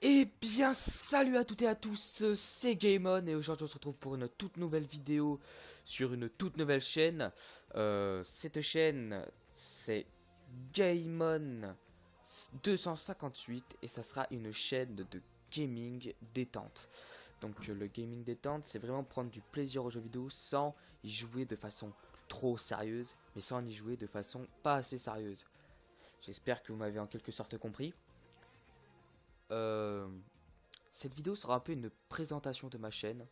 Eh bien, salut à toutes et à tous, c'est Gameon et aujourd'hui on se retrouve pour une toute nouvelle vidéo sur une toute nouvelle chaîne. Cette chaîne, c'est Gameon 258 et ça sera une chaîne de gaming détente. Donc le gaming détente, c'est vraiment prendre du plaisir aux jeux vidéo sans y jouer de façon trop sérieuse, mais sans y jouer de façon pas assez sérieuse. J'espère que vous m'avez en quelque sorte compris. Euh, Cette vidéo sera un peu une présentation de ma chaîne.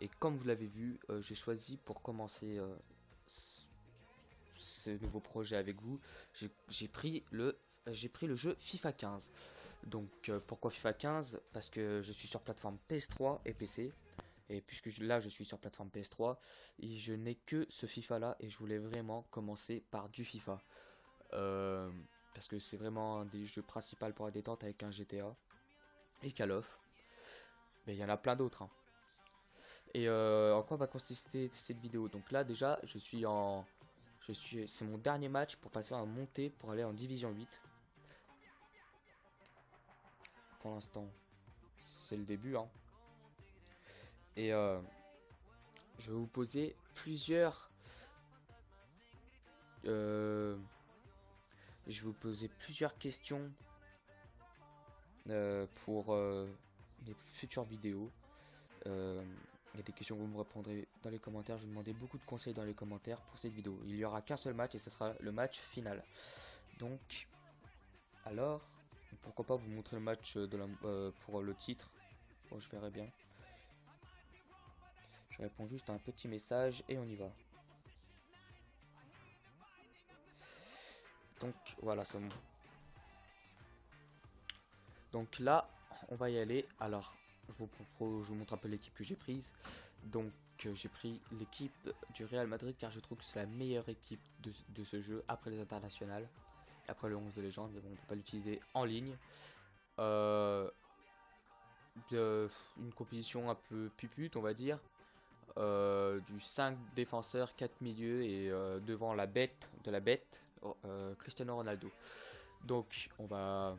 Et comme vous l'avez vu, j'ai choisi pour commencer ce nouveau projet avec vous, j'ai pris le jeu FIFA 15. Donc pourquoi FIFA 15? Parce que je suis sur plateforme PS3 et PC. Et puisque là je suis sur plateforme PS3, et je n'ai que ce FIFA là et je voulais vraiment commencer par du FIFA. Euh, Parce que c'est vraiment un des jeux principaux pour la détente avec un GTA et Call of. Mais il y en a plein d'autres, hein. Et en quoi va consister cette vidéo? Donc là déjà c'est mon dernier match pour passer en montée pour aller en division 8. Pour l'instant c'est le début, hein. Et je vais vous poser euh, plusieurs questions pour les futures vidéos. Euh, il y a des questions que vous me répondrez dans les commentaires. Je vous demandais beaucoup de conseils dans les commentaires pour cette vidéo. Il n'y aura qu'un seul match et ce sera le match final. Donc, alors, pourquoi pas vous montrer le match pour le titre. Bon, je verrai bien. Je réponds juste à un petit message et on y va. Donc, voilà, c'est bon. Donc là, on va y aller. Alors, je vous montre un peu l'équipe que j'ai prise. Donc, j'ai pris l'équipe du Real Madrid car je trouve que c'est la meilleure équipe de ce jeu après les internationales. Après le 11 de légende, mais bon, on peut pas l'utiliser en ligne. Euh, une composition un peu pupute, on va dire. Du 5 défenseurs, 4 milieux et devant la bête de la bête, Cristiano Ronaldo. Donc, on va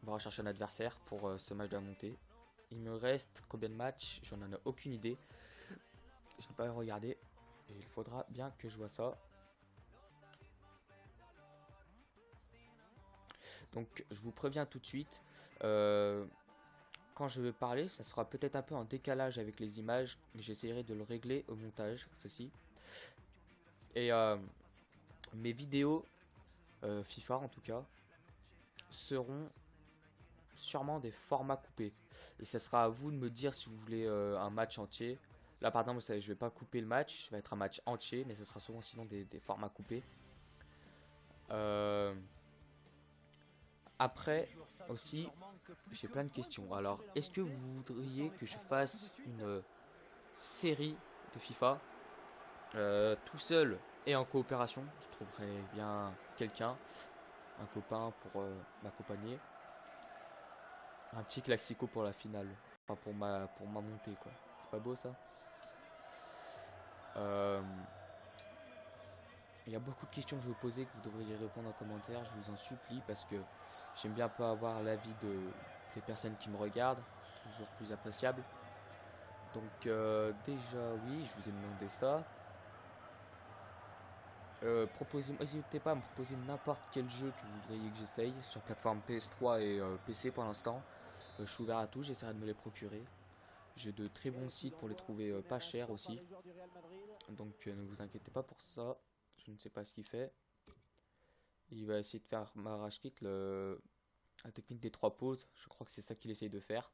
rechercher un adversaire pour ce match de la montée. Il me reste combien de matchs? J'en ai aucune idée. Je n'ai pas regardé. Et il faudra bien que je vois ça. Donc je vous préviens tout de suite. Quand je vais parler, ça sera peut-être un peu en décalage avec les images. Mais j'essaierai de le régler au montage, ceci. Et mes vidéos FIFA en tout cas seront sûrement des formats coupés. Et ça sera à vous de me dire si vous voulez un match entier. Là par exemple, vous savez, je vais pas couper le match, ça va être un match entier, mais ce sera souvent sinon des formats coupés. Euh, Après aussi, j'ai plein de questions. Alors, est-ce que vous voudriez que je fasse une série de FIFA tout seul et en coopération? Je trouverais bien quelqu'un, un copain pour m'accompagner. Un petit classico pour la finale. Enfin, pour ma montée, quoi. C'est pas beau ça? Euh, Il y a beaucoup de questions que je vais vous poser que vous devriez répondre en commentaire. Je vous en supplie parce que j'aime bien pas avoir l'avis des personnes qui me regardent. C'est toujours plus appréciable. Donc déjà oui, je vous ai demandé ça. N'hésitez pas à me proposer n'importe quel jeu que vous voudriez que j'essaye sur plateforme PS3 et PC pour l'instant. Je suis ouvert à tout, j'essaierai de me les procurer. J'ai de très bons sites pour les trouver pas chers aussi. Donc ne vous inquiétez pas pour ça. Je ne sais pas ce qu'il fait. Il va essayer de faire ma rage kit, la technique des trois pauses. Je crois que c'est ça qu'il essaye de faire.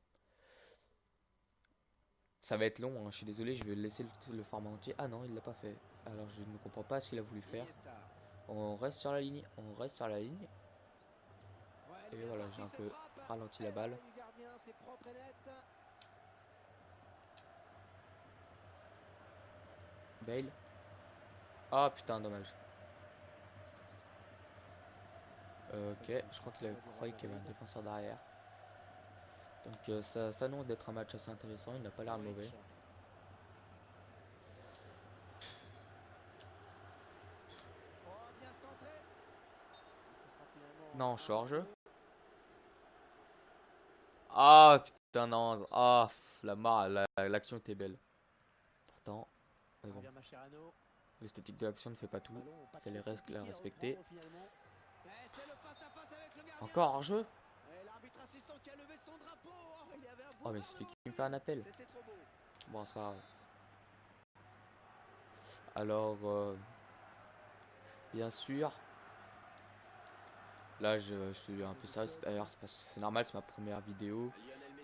Ça va être long, hein, je suis désolé, je vais laisser le format entier. Ah non, il l'a pas fait. Alors je ne comprends pas ce qu'il a voulu faire. On reste sur la ligne, on reste sur la ligne. Et voilà, j'ai un peu ralenti la balle. Bale. Ah putain, dommage. Ok, je crois qu'il croyait qu'il y avait un défenseur derrière. Donc ça s'annonce d'être un match assez intéressant, il n'a pas l'air mauvais. Non, charge. Ah putain non. Ah l'action était belle. Pourtant, mais bon, l'esthétique de l'action ne fait pas tout. Il y a les règles à respecter. Encore en jeu. Oh mais c'est lui qui me fait un appel. Bon c'est pas grave. Alors bien sûr. Là je suis un peu sérieux. D'ailleurs c'est normal, c'est ma première vidéo.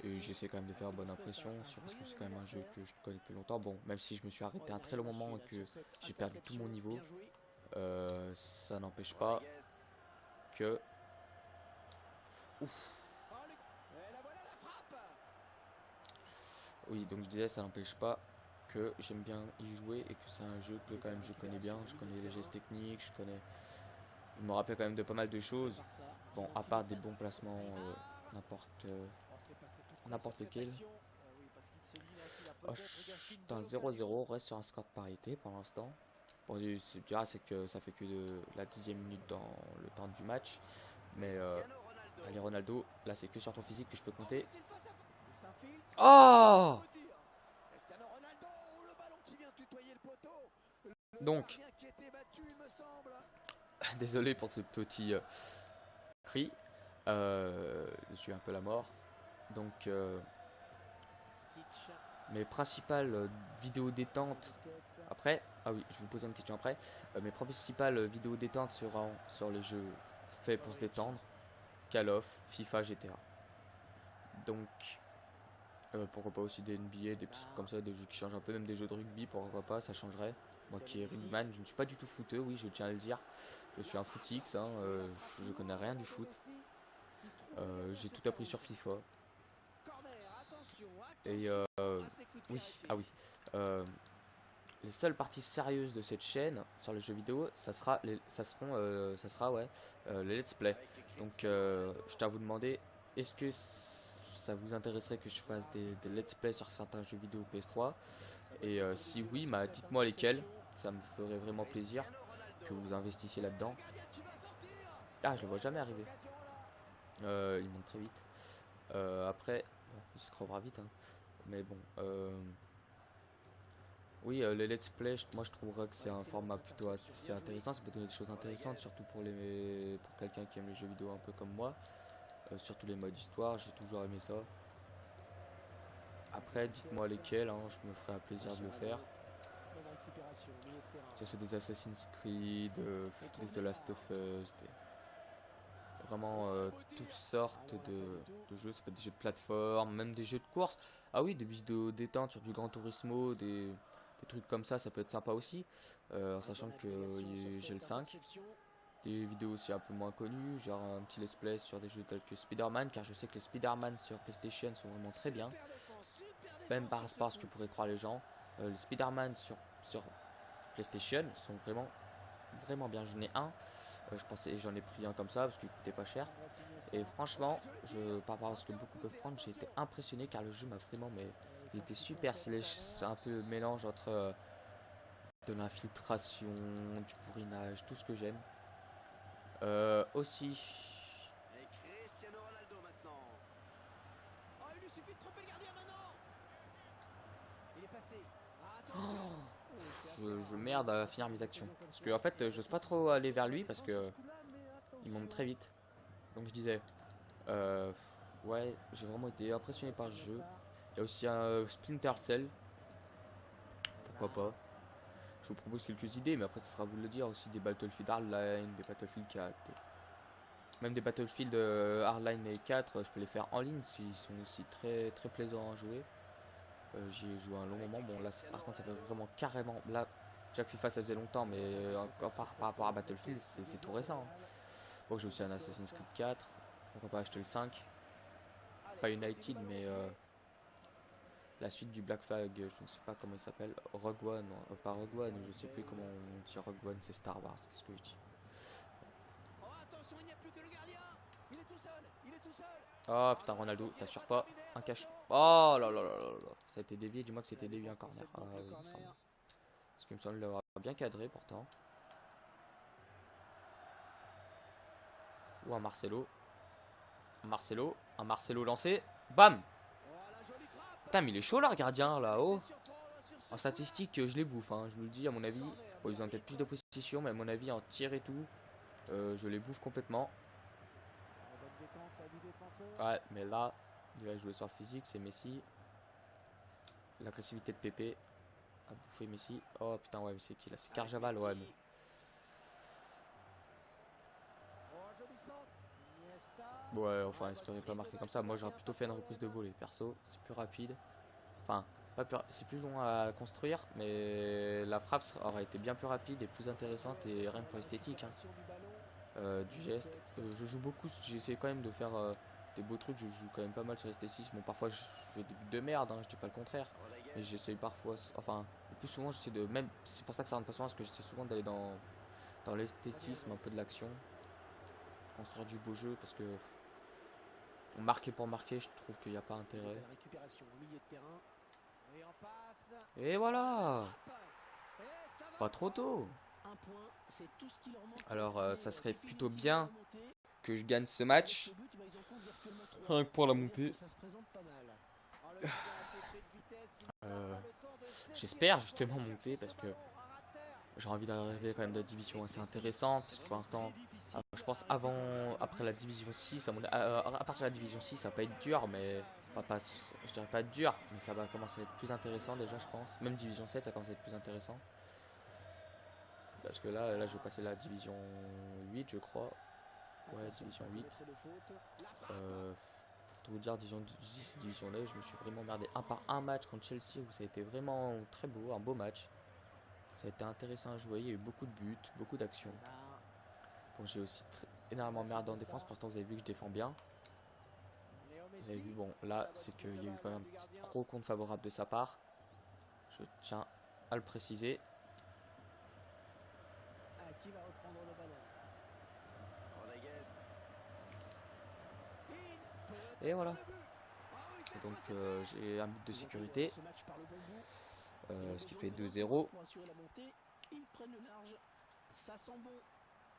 Et j'essaie quand même de faire bonne impression parce que c'est quand même un jeu que je connais depuis longtemps. Bon, même si je me suis arrêté un très long moment et que j'ai perdu tout mon niveau, ça n'empêche pas que... Ouf. Oui, donc je disais, ça n'empêche pas que j'aime bien y jouer et que c'est un jeu que quand même je connais bien. Je connais les gestes techniques, je me rappelle quand même de pas mal de choses. Bon, à part des bons placements, n'importe lequel. Oh, putain, 0-0, reste sur un score de parité pour l'instant. Bon, c'est que ça fait que la 10e minute dans le temps du match. Mais allez Ronaldo, là c'est que sur ton physique que je peux compter. Oh! Donc, désolé pour ce petit cri. Je suis un peu la mort. Donc, mes principales vidéos détente après. Ah oui, je vais vous poser une question après. Mes principales vidéos détente seront sur les jeux faits pour se détendre. Call of, FIFA, GTA. Donc, pourquoi pas aussi des NBA, des petits trucs comme ça, des jeux qui changent un peu, même des jeux de rugby, pourquoi pas, ça changerait. Moi qui est rugbyman, je ne suis pas du tout footeux, oui, je tiens à le dire. Je suis un footix, hein, je connais rien du foot. J'ai tout appris sur FIFA. Et oui, ah oui. Les seules parties sérieuses de cette chaîne sur les jeux vidéo, ça sera les let's play. Donc je tiens à vous demander, est-ce que ça vous intéresserait que je fasse des let's play sur certains jeux vidéo PS3? Et si oui, bah, dites-moi lesquels, ça me ferait vraiment plaisir que vous investissiez là-dedans. Ah, je le vois jamais arriver. Il monte très vite. Après, bon, il se crevera vite, hein. Mais bon, oui, les let's play, moi je trouverais que c'est un format plutôt assez intéressant. Ça peut donner des choses intéressantes, surtout pour quelqu'un qui aime les jeux vidéo un peu comme moi. Surtout les modes histoire, j'ai toujours aimé ça. Après, dites-moi lesquels, hein, je me ferai un plaisir de le faire. Que ce soit des Assassin's Creed, des The Last of Us, vraiment toutes sortes de jeux. Ça peut être des jeux de plateforme, même des jeux de course. Ah oui, des vidéos détente sur du Gran Turismo, des trucs comme ça peut être sympa aussi. En sachant que j'ai le 5. Des vidéos aussi un peu moins connues, genre un petit let's play sur des jeux tels que Spider-Man, car je sais que les Spider-Man sur PlayStation sont vraiment très bien. Même par rapport à ce que pourraient croire les gens, les Spider-Man sur PlayStation sont vraiment bien. J'en ai un, j'en ai pris un comme ça parce qu'il coûtait pas cher. Et franchement, par rapport à ce que beaucoup peuvent prendre, j'ai été impressionné car le jeu m'a vraiment, mais il était super. C'est un peu le mélange entre de l'infiltration, du bourrinage, tout ce que j'aime. Aussi, je merde à finir mes actions. Parce que en fait, j'ose pas trop aller vers lui parce que il monte très vite. Donc je disais, ouais, j'ai vraiment été impressionné par le jeu. Il y a aussi un Splinter Cell, pourquoi pas. Je vous propose quelques idées, mais après, ça sera à vous de le dire. Aussi des Battlefield Hardline, des Battlefield 4, même des Battlefield Hardline et 4, je peux les faire en ligne, s'ils sont aussi très plaisants à jouer. J'y ai joué un long moment. Bon, là, par contre, ça fait vraiment carrément. Là, Jack FIFA, ça faisait longtemps, mais encore par rapport à Battlefield, c'est tout récent, hein. Bon, j'ai aussi un Assassin's Creed 4. Pourquoi pas acheter le 5? Pas United, mais la suite du Black Flag, je ne sais pas comment il s'appelle. Rogue One, non, pas Rogue One, je sais plus comment on dit Rogue One, c'est Star Wars, qu'est-ce que je dis? Oh putain, Ronaldo, t'assures pas un cache. Oh là là là là là, ça a été dévié, dis-moi que c'était dévié en corner. Ah oui, il me semble. Parce qu'il me semble l'avoir bien cadré pourtant. Ou un Marcelo. Un Marcelo lancé. Bam. Putain, mais il est chaud là, le gardien, là-haut. En statistique, je les bouffe, hein, je vous le dis, à mon avis. Bon, ils ont peut-être plus de possession, mais à mon avis, en tir et tout, je les bouffe complètement. Ouais, mais là, il va jouer sur le physique, c'est Messi. L'agressivité de Pépé a bouffé Messi. Oh putain, ouais, mais c'est qui là? C'est Carjaval, ouais. Mais... Ouais, enfin, espérez pas marquer comme ça. Moi, j'aurais plutôt fait une reprise de volée, perso. C'est plus rapide. Enfin, c'est plus long à construire, mais la frappe aurait été bien plus rapide et plus intéressante et rien que pour l'esthétique, hein. Du geste. Je joue beaucoup, j'essaie quand même de faire des beaux trucs, je joue quand même pas mal sur l'esthétisme. Bon, parfois je fais des buts de merde, hein, je dis pas le contraire, mais j'essaie parfois, enfin, le plus souvent j'essaie de, même, c'est pour ça que ça rentre pas souvent, parce que j'essaie souvent d'aller dans l'esthétisme, un peu de l'action, construire du beau jeu, parce que marquer pour marquer, je trouve qu'il n'y a pas intérêt. Et voilà! Pas trop tôt! Alors, ça serait plutôt bien que je gagne ce match. Rien que pour la montée. J'espère justement monter parce que j'ai envie d'arriver quand même de la division assez intéressante. Parce que pour l'instant, je pense après la division 6, à partir de la division 6, ça va pas être dur, mais. Enfin, pas, je dirais pas être dur, mais ça va commencer à être plus intéressant déjà, je pense. Même division 7, ça commence à être plus intéressant. Parce que là je vais passer la division 8, je crois. Ouais, division 8. Pour tout vous dire, division 10 et division 9, je me suis vraiment merdé un match contre Chelsea où ça a été vraiment très beau, un beau match. Ça a été intéressant à jouer, il y a eu beaucoup de buts, beaucoup d'actions. Bon, j'ai aussi énormément merdé en défense, pour l'instant vous avez vu que je défends bien. Vous avez vu, bon, là, c'est qu'il y a eu quand même un petit gros compte favorable de sa part. Je tiens à le préciser. Et voilà. Et donc j'ai un but de sécurité. Ce qui fait 2-0.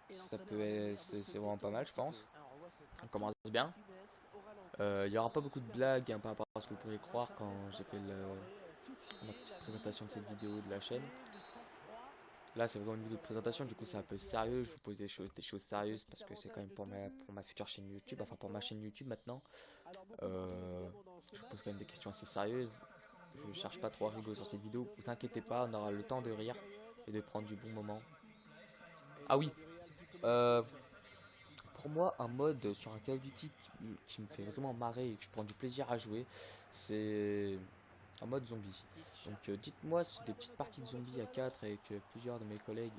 C'est vraiment pas mal, je pense. On commence bien. Il n'y aura pas beaucoup de blagues, hein, par rapport à ce que vous pourriez croire quand j'ai fait ma petite présentation de cette vidéo de la chaîne. Là, c'est vraiment une vidéo de présentation, du coup, c'est un peu sérieux. Je vous pose des choses sérieuses parce que c'est quand même pour ma future chaîne YouTube, enfin pour ma chaîne YouTube maintenant. Je vous pose quand même des questions assez sérieuses. Je cherche pas trop à rigoler sur cette vidéo. Vous inquiétez pas, on aura le temps de rire et de prendre du bon moment. Ah oui, pour moi, un mode sur un Call of Duty qui me fait vraiment marrer et que je prends du plaisir à jouer, c'est un mode zombie. Donc dites-moi si des petites parties de zombies à 4 avec plusieurs de mes collègues,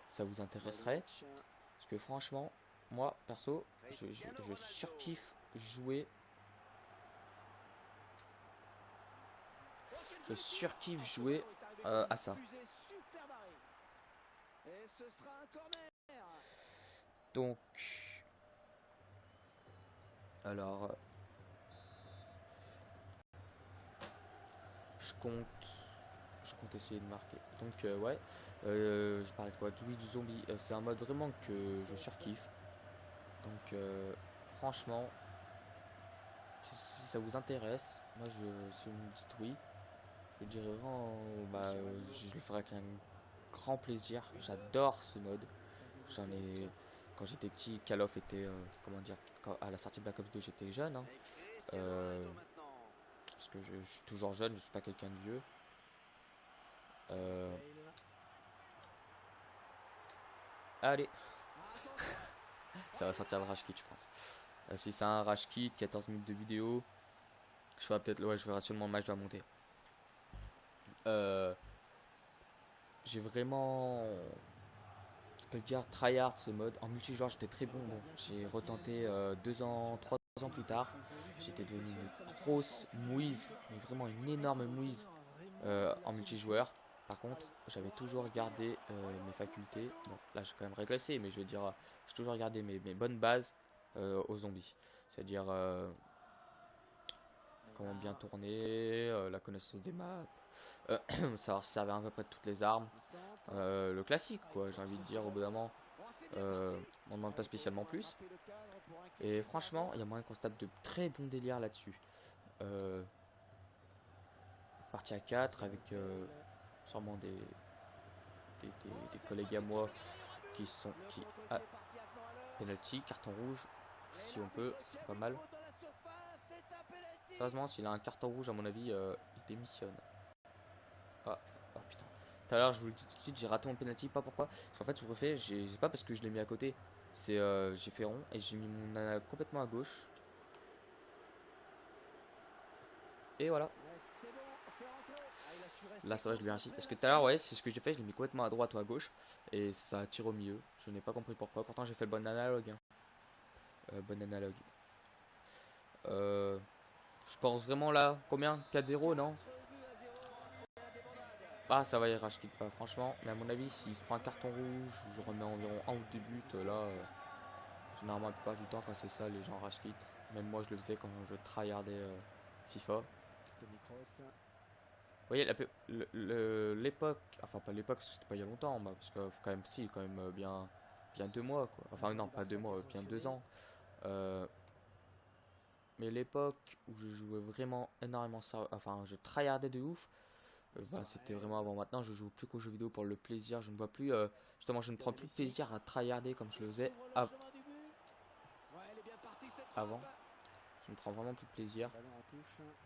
ça vous intéresserait. Parce que franchement, moi, perso, je surkiffe jouer. Je surkiffe jouer à ça. Donc, alors, je compte essayer de marquer. Donc, ouais, je parlais de quoi? Oui, du zombie. C'est un mode vraiment que je surkiffe. Donc, franchement, si ça vous intéresse, moi, si vous me dites oui, je dirais vraiment, bah, je le ferai avec un grand plaisir. J'adore ce mode. J'en ai, quand j'étais petit, Call of était, comment dire, à la sortie de Black Ops 2, j'étais jeune, hein. Parce que je suis toujours jeune, je suis pas quelqu'un de vieux. Allez, ça va sortir le rage kit, je pense. Si c'est un rage kit, 14 minutes de vidéo, je ferai peut-être, ouais, je verrai seulement le match de la montée. J'ai vraiment, je peux le dire, tryhard ce mode. En multijoueur, j'étais très bon. Bon, j'ai retenté 3 ans plus tard. J'étais devenu une grosse mouise, mais vraiment une énorme mouise en multijoueur. Par contre, j'avais toujours gardé mes facultés. Bon, là, j'ai quand même régressé, mais je veux dire, j'ai toujours gardé mes bonnes bases aux zombies. C'est-à-dire comment bien tourner, la connaissance des maps, savoir se servir à peu près de toutes les armes. Le classique, quoi, j'ai envie de dire, au bout d'un moment, on ne demande pas spécialement plus. Et franchement, il y a moyen qu'on se tape de très bons délires là-dessus. partie à 4 avec sûrement des collègues à moi qui penalty, carton rouge si on peut, c'est pas mal. Sérieusement, s'il a un carton rouge à mon avis, il démissionne. Ah, oh putain. Tout à l'heure, je vous le dis tout de suite, j'ai raté mon penalty, pas pourquoi. Parce qu'en fait, ce que je fais, c'est pas parce que je l'ai mis à côté, c'est j'ai fait rond et j'ai mis mon nana complètement à gauche. Et voilà. Là, ça va, je lui ai ainsi. Parce que tout à l'heure, ouais, c'est ce que j'ai fait, je l'ai mis complètement à droite ou à gauche. Et ça tire au milieu. Je n'ai pas compris pourquoi. Pourtant, j'ai fait le bon analogue. Hein. Bon analogue. Je pense vraiment là. Combien? 4-0, non? Ah, ça va, il rage quitte pas, franchement. Mais à mon avis, s'il se prend un carton rouge, je remets environ un ou deux buts. Là, généralement, la plupart du temps, quand c'est ça, les gens rage quittent. Même moi, je le faisais quand je tryhardais FIFA. Vous voyez, l'époque, enfin pas l'époque parce que c'était pas il y a longtemps, bah, parce que quand même si, quand même bien 2 mois quoi. Enfin non, pas 2 mois, bien 2 ans. Mais l'époque où je jouais vraiment énormément ça, enfin je tryhardais de ouf, bah, c'était vraiment avant. Maintenant je joue plus qu'aux jeux vidéo pour le plaisir. Je ne vois plus, justement je ne prends plus de plaisir à tryharder comme je le faisais avant. Je ne prends vraiment plus de plaisir.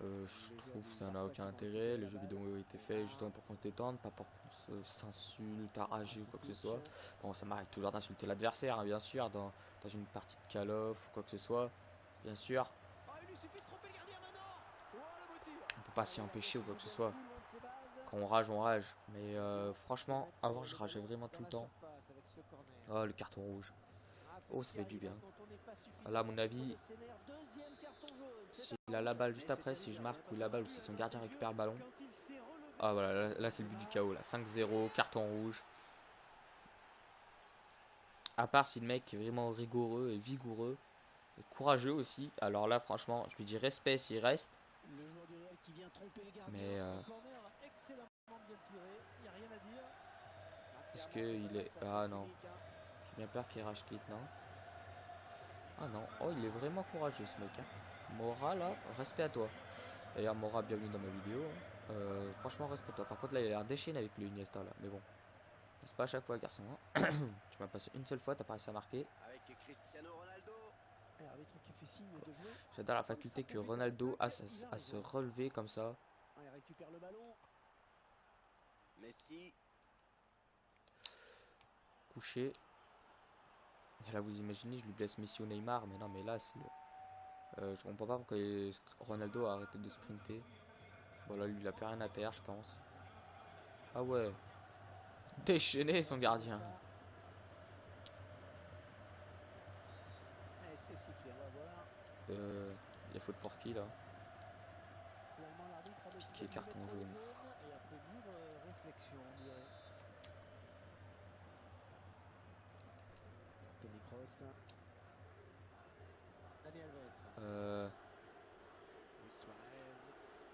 Je trouve que ça n'a aucun intérêt. Les jeux vidéo ont été faits justement pour qu'on se détende, pas pour qu'on s'insulte, arracher ou quoi que ce soit. Bon, ça m'arrive toujours d'insulter l'adversaire, hein, bien sûr, dans une partie de Call of ou quoi que ce soit, bien sûr. On peut pas s'y empêcher ou quoi que ce soit. Quand on rage, on rage. Mais franchement, avant, je rageais vraiment tout le temps. Oh, le carton rouge. Oh, ça fait du bien. Là, à mon avis, s'il a la balle juste après, si je marque ou la balle ou si son gardien récupère le ballon. Ah voilà, là c'est le but du chaos. Là, 5-0, carton rouge. À part si le mec est vraiment rigoureux et vigoureux et courageux aussi. Alors là, franchement, je lui dis respect s'il reste. Mais est-ce qu'il est... Ah non. J'ai bien peur qu'il rage quitte, non? Ah non. Oh, il est vraiment courageux ce mec. Hein. Mora, là, respect à toi. D'ailleurs, Mora, bienvenue dans ma vidéo. Franchement, respect à toi. Par contre, là, il a l'air déchaîné avec le Iniesta, là. Mais bon. C'est pas à chaque fois, garçon. Hein. Tu m'as passé une seule fois, t'as pas réussi à marquer. J'adore la faculté que Ronaldo a à se relever comme ça. Couché. Et là, vous imaginez, je lui blesse Messi ou Neymar. Mais non, mais là, c'est le... je comprends pas pourquoi Ronaldo a arrêté de sprinter. Voilà, lui, il a plus rien à perdre, je pense. Ah ouais. Déchaîné, son gardien. Il y a faute pour qui, là? Piqué, carton jaune.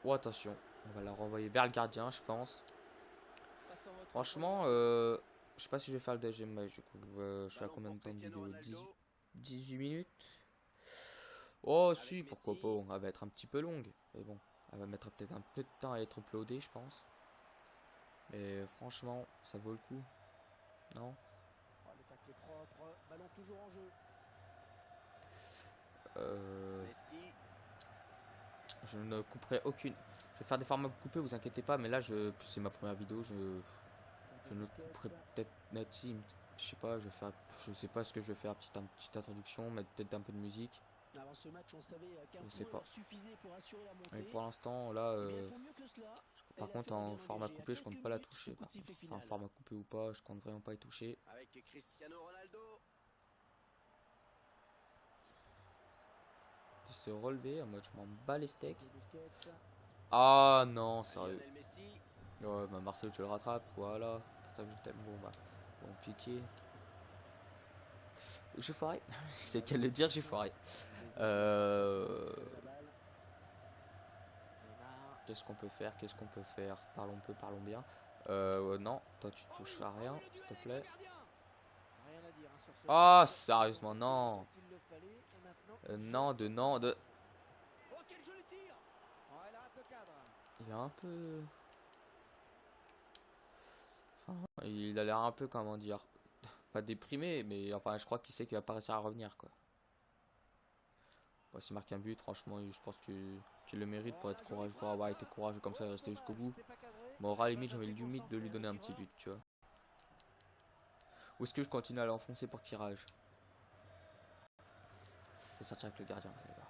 Oh, attention. On va la renvoyer vers le gardien, je pense. Franchement, je sais pas si je vais faire le deuxième match. Du coup, je suis à combien de temps de vidéo? 18 minutes? Oh, si, pourquoi pas. Elle va être un petit peu longue. Mais bon, elle va mettre peut-être un peu de temps à être uploadée, je pense. Mais franchement, ça vaut le coup. Non? Je ne couperai aucune. Je vais faire des formats coupés, vous inquiétez pas. Mais là, c'est ma première vidéo. Je ne couperai peut-être Nati. Je sais pas, je sais pas ce que je vais faire. Petite introduction, mettre peut-être un peu de musique. Je sais pas. Mais pour l'instant, là, par contre, en format coupé, je compte pas la toucher. Enfin, format coupé ou pas, je compte vraiment pas y toucher. Il s'est relevé, en mode je m'en bats les steaks. Ah non, sérieux. Ouais, bah Marcelo, tu le rattrapes, voilà. C'est pour ça que je t'aime. Bon, piqué. J'ai foiré. C'est qu'à le dire, j'ai foiré. Qu'est-ce qu'on peut faire? Qu'est-ce qu'on peut faire? Parlons peu, parlons bien. Non, toi tu touches à rien, s'il te plaît. Ah, oh, sérieusement, non. Non, de. il est un peu... Enfin, il a l'air un peu, comment dire, pas déprimé, mais enfin, je crois qu'il sait qu'il va pas réussir à revenir, quoi. Bon, s'il marque un but, franchement, je pense qu'il le mérite pour être courageux, pour avoir été courageux comme ça et rester jusqu'au bout. Bon, à la limite, j'ai envie limite de lui donner un petit but, tu vois. Ou est-ce que je continue à l'enfoncer pour qu'il rage? Je vais sortir avec le gardien, vous allez voir.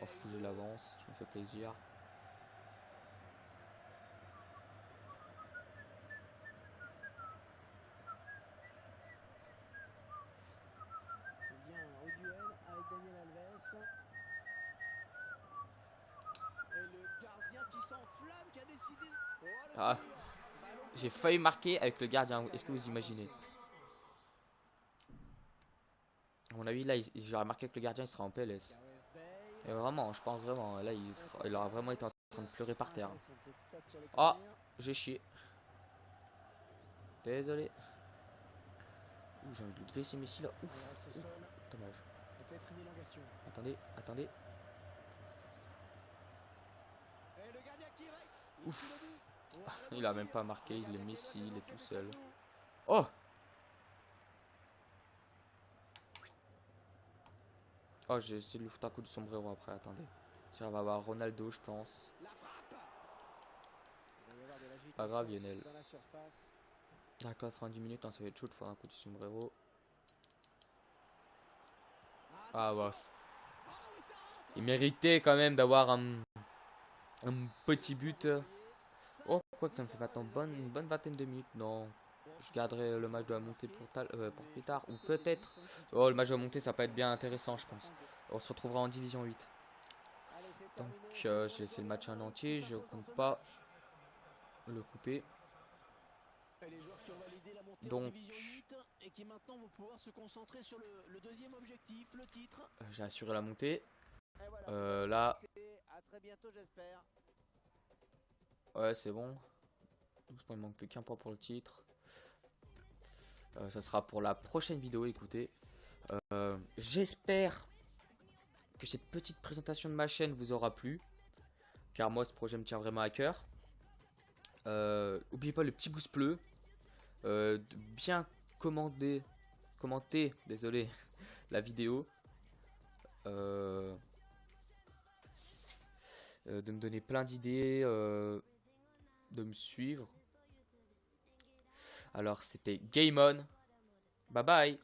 Oh, fou, je l'avance, je me fais plaisir. Il vient au duel avec Daniel Alves. Et le gardien qui s'enflamme, qui a décidé. Oh, le Ah, tir. Ballon j'ai failli marquer avec le gardien, est-ce que vous imaginez? À mon avis, là, j'aurais marqué avec le gardien, il sera en PLS. Gareth Bale. Et vraiment, je pense vraiment, là, il aura vraiment été en train de pleurer par terre. Son petit stade sur les Oh, corners. j'ai chié. Désolé. Ouh, j'ai envie de le blesser Messi là. Il Ouf, reste ouf, seul. dommage. Peut-être une élongation. Attendez, attendez. Et le gardien qui va. Ouf. Oh, le Il bon a même tir. pas marqué, Le il est gardien qui Messi, veut il est déclencher tout plus seul. sa joue. Oh! Oh, j'ai essayé de lui foutre un coup de sombrero après, attendez. Ça va avoir Ronaldo, je pense. La frappe. Il va y avoir de l'agitation Pas grave, Lionel. dans la surface. À 90 minutes, hein, ça va être chaud de faire un coup de sombrero. Ah, bah. Il méritait quand même d'avoir un petit but. Oh, quoi que ça me fait maintenant une bonne vingtaine de minutes. Non, je garderai le match de la montée pour plus tard. Ou peut-être. Oh, le match de la montée, ça va pas être bien intéressant, je pense. On se retrouvera en division 8. Donc, j'ai laissé le match en entier. Je compte pas le couper. Et les joueurs qui ont validé la montée en Donc, division 8 et qui maintenant vont pouvoir se concentrer sur le deuxième objectif, le titre. j'ai assuré la montée. Et voilà. Là, À très bientôt, j'espère. ouais, c'est bon. Doucement, il manque plus qu'un point pour le titre. Ça sera pour la prochaine vidéo, écoutez. J'espère que cette petite présentation de ma chaîne vous aura plu. Car moi, ce projet me tient vraiment à cœur. N'oubliez pas le petit pouce bleu. De bien commenter, désolé, la vidéo. De me donner plein d'idées. De me suivre. Alors, c'était Game On. Bye bye.